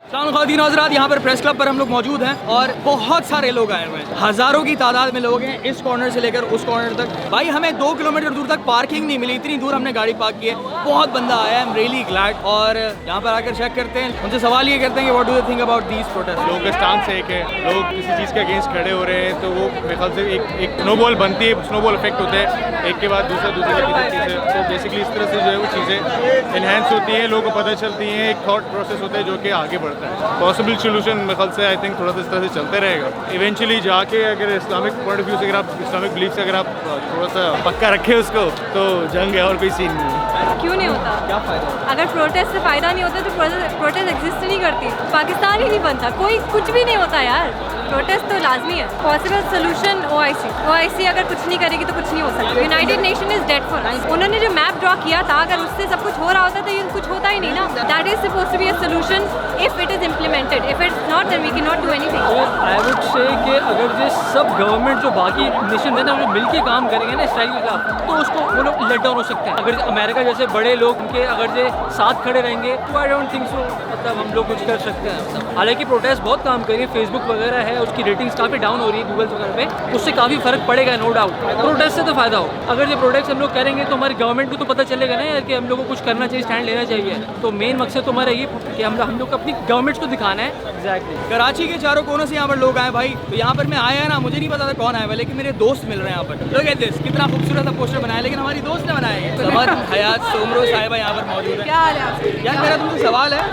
खातिन हज़रात, यहाँ पर प्रेस क्लब पर हम लोग मौजूद हैं और बहुत सारे लोग आए हुए हैं, हज़ारों की तादाद में लोग हैं इस कॉर्नर से लेकर उस कॉर्नर तक। भाई हमें 2 किलोमीटर दूर तक पार्किंग नहीं मिली, इतनी दूर हमने गाड़ी पार्क की है। बहुत बंदा आया, आई एम रियली ग्लैड। और यहाँ पर आकर चेक करते हैं, उनसे सवाल ये करते हैं कि what do you think about these protest. लोगों का स्टांस एक है, लोग किसी चीज़ के अगेंस्ट खड़े हो रहे हैं तो वो मेरे ख्याल से एक स्नोबॉल बनती है, स्नोबॉल इफेक्ट होता है, एक के बाद दूसरा की चीज़ें। तो बेसिकली इस तरह से जो है वो चीज़ें इन्हेंस होती हैं, लोगों को पता चलती हैं, एक थॉट प्रोसेस होता है जो कि आगे बढ़ता है। पॉसिबल सोल्यूशन मेरे ख्याल से आई थिंक थोड़ा सा इस तरह से चलते रहेगा। इवेंचुअली जाके अगर इस्लामिक पॉइंट ऑफ व्यू से, अगर आप इस्लामिक बिलीफ से अगर आप थोड़ा सा पक्का रखें उसको, तो जंग है और कोई सीन नहीं है। क्यों नहीं होता? क्या फ़ायदा? अगर प्रोटेस्ट से फ़ायदा नहीं होता तो प्रोटेस्ट एग्जिस्ट नहीं करती, पाकिस्तान ही नहीं बनता, कोई कुछ भी नहीं होता यार। प्रोटेस्ट तो लाजमी है। पॉसिबल सोल्यूशन OIC अगर कुछ नहीं करेगी तो कुछ नहीं हो सकता। United nation is dead for us. उन्होंने जो मैप ड्रॉ किया था, अगर उससे सब कुछ हो रहा होता तो ये कुछ होता ही नहीं ना। That is supposed to be a solution if it is implemented. If it's not then we can not do anything. I would say कि अगर ये सब गवर्नमेंट जो बाकी नेशन है ना, वो मिल के काम करेंगे ना इसराइल के खिलाफ, तो उसको वो लोग लेट डाउन हो सकते हैं। अगर अमेरिका जैसे बड़े लोग उनके अगर ये साथ खड़े रहेंगे तो आई डोंट थिंक सो मतलब हम लोग कुछ कर सकते हैं। हालांकि प्रोटेस्ट बहुत काम करेंगे, फेसबुक वगैरह है उसकी रेटिंग्स काफ़ी डाउन हो रही है गूगल वगैरह पे, उससे काफ़ी फर्क पड़ेगा नो डाउट। प्रोटेस्ट से तो फायदा हो, अगर ये प्रोटेस्ट हम लोग करेंगे तो हमारी गवर्नमेंट को तो पता चलेगा ना यार कि हम लोग को कुछ करना चाहिए, स्टैंड लेना चाहिए। तो मेन मकसद तो हमारा ये कि हम लोग को अपनी गवर्नमेंट को दिखाना है। एग्जैक्टली। कराची के चारों कोनों से यहाँ पर लोग आए भाई, तो यहाँ पर मैं आया ना, मुझे नहीं पता था कौन आया हुआ, लेकिन मेरे दोस्त मिल रहे हैं यहाँ पर। लोग कहते हैं कितना खूबसूरत सा पोस्टर बनाया, लेकिन हमारी दोस्त ने बनाया है। समर हयात सोमरो साहिबा यहाँ पर मौजूद है। क्या हाल है आपसे? यार मेरा तुमसे सवाल है,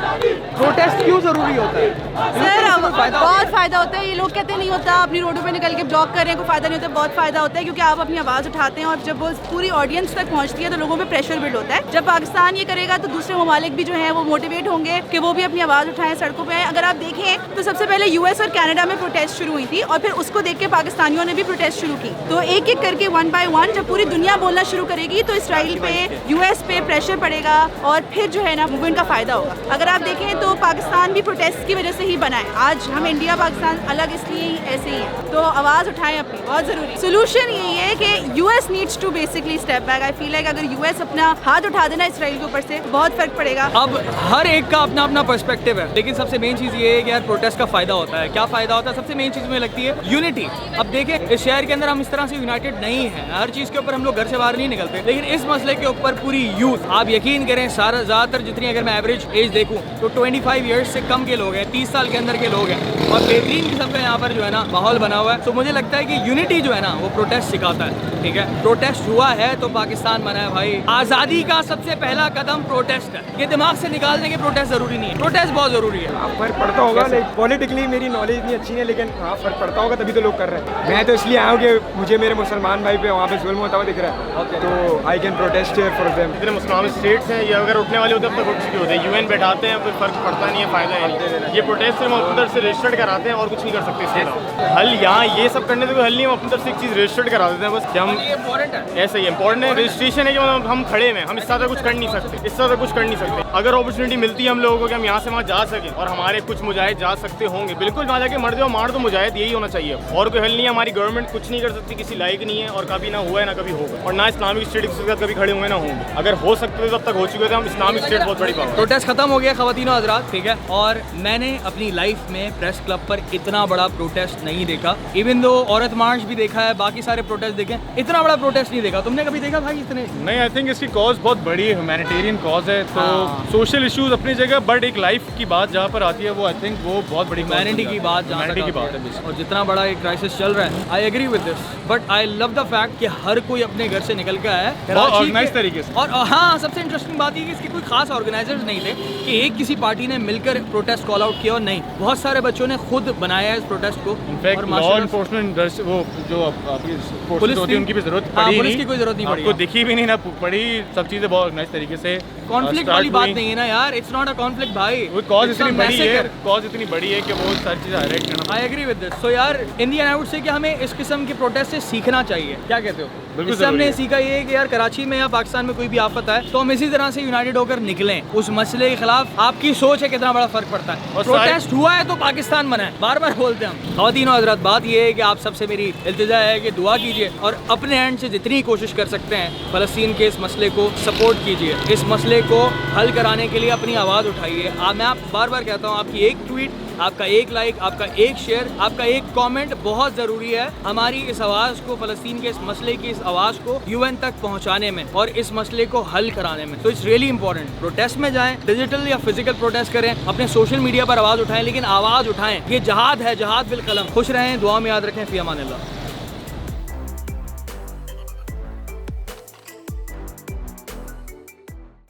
प्रोटेस्ट क्यों जरूरी होता है? सर बहुत फ़ायदा होता है। ये लोग कहते नहीं होता, अपनी रोडों पे निकल के ब्लॉक कर रहे हैं, कोई फ़ायदा नहीं होता। बहुत फ़ायदा होता है क्योंकि आप अपनी आवाज़ उठाते हैं और जब वो पूरी ऑडियंस तक पहुंचती है तो लोगों पे प्रेशर बिल्ड होता है। जब पाकिस्तान ये करेगा तो दूसरे ममालिक भी जो है वो मोटिवेट होंगे कि वो भी अपनी आवाज़ उठाएं, सड़कों पे। अगर आप देखें तो सबसे पहले US और कनाडा में प्रोटेस्ट शुरू हुई थी और फिर उसको देख के पाकिस्तानियों ने भी प्रोटेस्ट शुरू की। तो एक एक करके 1 by 1 जब पूरी दुनिया बोलना शुरू करेगी तो इसराइल पे, US पे प्रेशर पड़ेगा और फिर जो है ना मूवमेंट का फ़ायदा होगा। अगर आप देखें तो पाकिस्तान भी प्रोटेस्ट की वजह से ही बना है। आज हम इंडिया पाकिस्तान अलग इसलिए ऐसे ही है, तो आवाज़ उठाएं अपनी, बहुत ज़रूरी। सोल्यूशन यही है कि US needs to basically step back. I feel like अगर US अपना हाथ उठा देना इसराइल के ऊपर से बहुत फर्क पड़ेगा। अब हर एक का अपना अपना पर्सपेक्टिव है, लेकिन सबसे मेन चीज़ ये है कि यार प्रोटेस्ट का फ़ायदा होता है। क्या फ़ायदा होता है? सबसे मेन चीज़ मुझे लगती है यूनिटी। अब देखें इस शहर के अंदर हम इस तरह से यूनाइटेड नहीं हैं, हर चीज़ के ऊपर हम लोग घर से बाहर नहीं निकलते, लेकिन इस मसले के ऊपर पूरी यूथ, आप यकीन करें सारा ज़्यादातर जितनी अगर मैं एवरेज एज देखूँ तो 25 ईयर्स से कम के लोग हैं, 30 साल के अंदर के लोग हैं, और बेहतरीन किस्म का यहाँ पर जो है ना माहौल बना हुआ है। तो मुझे लगता है कि यूनिटी जो है ना वो प्रोटेस्ट सिखाता है। ठीक है, प्रोटेस्ट हुआ है तो पाकिस्तान बना है भाई। आज़ादी का सबसे पहला कदम प्रोटेस्ट है, ये दिमाग से निकाल देंगे। प्रोटेस्ट ज़रूरी नहीं है, प्रोटेस्ट बहुत ज़रूरी है। फर्क पड़ता होगा, पॉलिटिकली मेरी नॉलेज इतनी अच्छी नहीं, लेकिन हाँ फर्क पड़ता होगा, तभी तो लोग कर रहे हैं। मैं तो इसलिए आया हूँ कि मुझे मेरे मुसलमान भाई पे वहाँ पे जुल्म होता हुआ दिख रहा है, तो I can protest for them. जितने मुसलमान स्टेट्स हैं, ये अगर उठने वाले होते हैं अब तक उठ चुके होते हैं। UN बैठाते हैं, कोई फर्क पड़ता नहीं है, फ़ायदा है नहीं। ये प्रोटेस्ट से हम अपनी तरफ से रजिस्टर्ड कराते हैं और कुछ नहीं कर सकते इसके अलावा। हल यहाँ ये सब करने से कोई हल नहीं, हम अपनी तरफ से एक चीज़ रजिस्टर्ड करा देते हैं बस, कि हम ऐसा ही इंपॉर्टेंट है। रजिस्ट्रेशन है कि मतलब हम खड़े हैं, हम इससे ज़्यादा कुछ कर नहीं सकते, इससे ज़्यादा कुछ कर नहीं सकते। अगर अपॉर्चुनिटी मिलती है हम लोगों को कि हम यहाँ से वहाँ जा सकें और हमारे कुछ मुजाहिद जा सकते होंगे, बिल्कुल वहाँ जाके मर जाओ, मार दो मुजाहिद, यही होना चाहिए। और कोई हल नहीं है। हमारी गवर्नमेंट कुछ नहीं कर सकती, किसी लायक नहीं है, और कभी ना हुआ है ना कभी होगा, और ना इस्लामिक स्टेट के साथ कभी खड़े हुए ना होंगे। अगर हो सकते तो तब तक हो चुके थे हम। इस्लामिक स्टेट बहुत बड़ी बात है। प्रोटेस्ट खत्म हो गया ख़वातीन और हज़रात, ठीक है, और मैंने अपनी लाइफ में प्रेस क्लब पर इतना बड़ा प्रोटेस्ट नहीं देखा। इवन दो औरत मार्च भी देखा है, बाकी सारे प्रोटेस्ट देखे, इतना बड़ा प्रोटेस्ट नहीं देखा। तुमने कभी देखा भाई इतने? नहीं, आई थिंक इसकी कॉज बहुत बड़ी है, ह्यूमैनिटेरियन कॉज है, तो सोशल इश्यूज अपनी जगह, बट एक लाइफ की बात जहाँ पर आती है वो आई थिंक वो बहुत बड़ी ह्यूमैनिटी की बात, ह्यूमैनिटी की बात है। और जितना बड़ा एक क्राइसिस चल रहा है, I agree with this, but I love the fact कि हर कोई अपने घर से निकल के आया है ऑर्गेनाइज तरीके से। और हाँ, सबसे इंटरेस्टिंग बात ये कि इसके कोई खास ऑर्गेनाइजर्स नहीं थे कि एक किसी पार्टी ने मिलकर प्रोटेस्ट कॉल आउट किया, और नहीं, बहुत सारे बच्चों ने खुद बनाया है इस प्रोटेस्ट को। इनफैक्ट लॉ एनफोर्समेंट वो जो आपकी पुलिस होती है उनकी भी जरूरत पड़ी, पुलिस की कोई जरूरत नहीं पड़ी, आपको दिखी भी नहीं ना पड़ी, सब चीजें बहुत ऑर्गेनाइज तरीके से। कॉन्फ्लिक्ट वाली बात नहीं है ना यार, इट्स नॉट अ कॉन्फ्लिक्ट भाई, वो कॉज इतनी बड़ी है, कॉज इतनी बड़ी है कि वो सारी चीजें हाईलाइट करना। I agree with this. So यार, in the end I would say कि हमें इस किस्म के प्रोटेस्ट से सीखना चाहिए। क्या कहते हो? इससे हमने सीखा ये है कि यार कराची में या पाकिस्तान में कोई भी आफत है तो हम इसी तरह से यूनाइटेड होकर निकलें उस मसले के खिलाफ। आपकी सोच है कितना बड़ा फर्क पड़ता है। और प्रोटेस्ट हुआ है तो पाकिस्तान बना है, बार बार बोलते हैं हम। ख़वातीन और हज़रात, बात ये है कि आप सबसे मेरी इल्तिजा है कि दुआ कीजिए और अपने एंड से जितनी कोशिश कर सकते हैं फ़लस्तीन के इस मसले को सपोर्ट कीजिए। इस मसले को हल कराने के लिए अपनी आवाज़ उठाइए। मैं आप बार बार कहता हूँ, आपकी एक ट्वीट, आपका एक लाइक, आपका एक शेयर, आपका एक कमेंट बहुत ज़रूरी है हमारी इस आवाज़ को, फ़लस्तीन के इस मसले की इस आवाज़ को UN तक पहुंचाने में और इस मसले को हल कराने में। तो इट्स रियली इंपॉर्टेंट। प्रोटेस्ट में जाएं, डिजिटल या फिजिकल प्रोटेस्ट करें, अपने सोशल मीडिया पर आवाज़ उठाएं, लेकिन आवाज़ उठाएं। ये जहाद है, जहाद बिल कलम। खुश रहें, दुआ में याद रखें। फ़ी अमान अल्लाह।